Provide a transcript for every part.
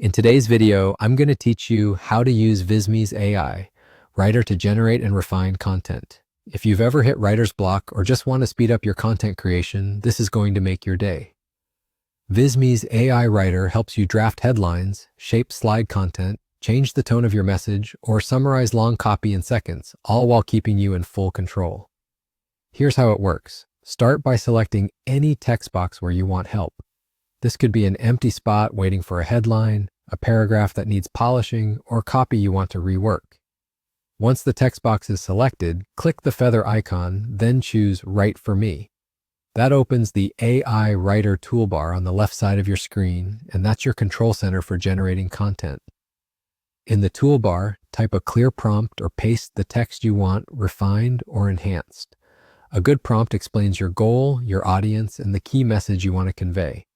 In today's video, I'm going to teach you how to use Visme's AI writer to generate and refine content. If you've ever hit writer's block or just want to speed up your content creation, this is going to make your day. Visme's AI writer helps you draft headlines, shape slide content, change the tone of your message, or summarize long copy in seconds, all while keeping you in full control. Here's how it works. Start by selecting any text box where you want help. This could be an empty spot waiting for a headline, a paragraph that needs polishing, or copy you want to rework. Once the text box is selected, click the feather icon, then choose Write for Me. That opens the AIWriting toolbar on the left side of your screen, and that's your control center for generating content. In the toolbar, type a clear prompt or paste the text you want refined or enhanced. A good prompt explains your goal, your audience, and the key message you want to convey.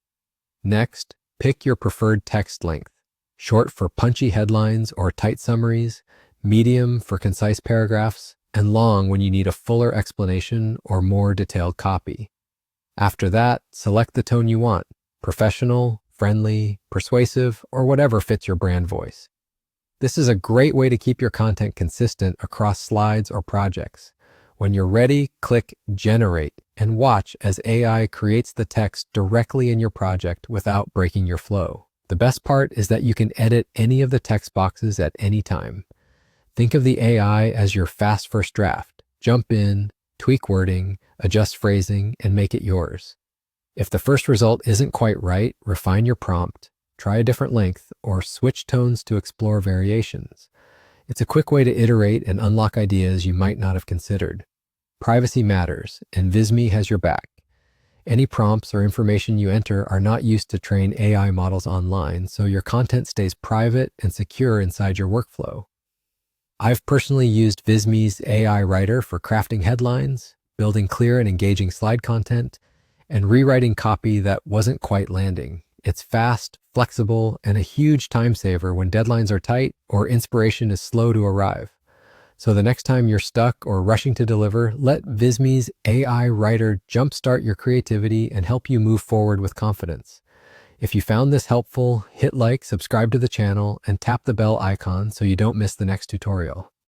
Next, pick your preferred text length, short for punchy headlines or tight summaries, medium for concise paragraphs, and long when you need a fuller explanation or more detailed copy. After that, select the tone you want, professional, friendly, persuasive, or whatever fits your brand voice. This is a great way to keep your content consistent across slides or projects. When you're ready, click Generate and watch as AI creates the text directly in your project without breaking your flow. The best part is that you can edit any of the text boxes at any time. Think of the AI as your fast first draft. Jump in, tweak wording, adjust phrasing, and make it yours. If the first result isn't quite right, refine your prompt, try a different length, or switch tones to explore variations. It's a quick way to iterate and unlock ideas you might not have considered. Privacy matters, and Visme has your back. Any prompts or information you enter are not used to train AI models online, so your content stays private and secure inside your workflow. I've personally used Visme's AI writer for crafting headlines, building clear and engaging slide content, and rewriting copy that wasn't quite landing. It's fast, flexible, and a huge time saver when deadlines are tight or inspiration is slow to arrive. So the next time you're stuck or rushing to deliver, let Visme's AI writer jumpstart your creativity and help you move forward with confidence. If you found this helpful, hit like, subscribe to the channel, and tap the bell icon so you don't miss the next tutorial.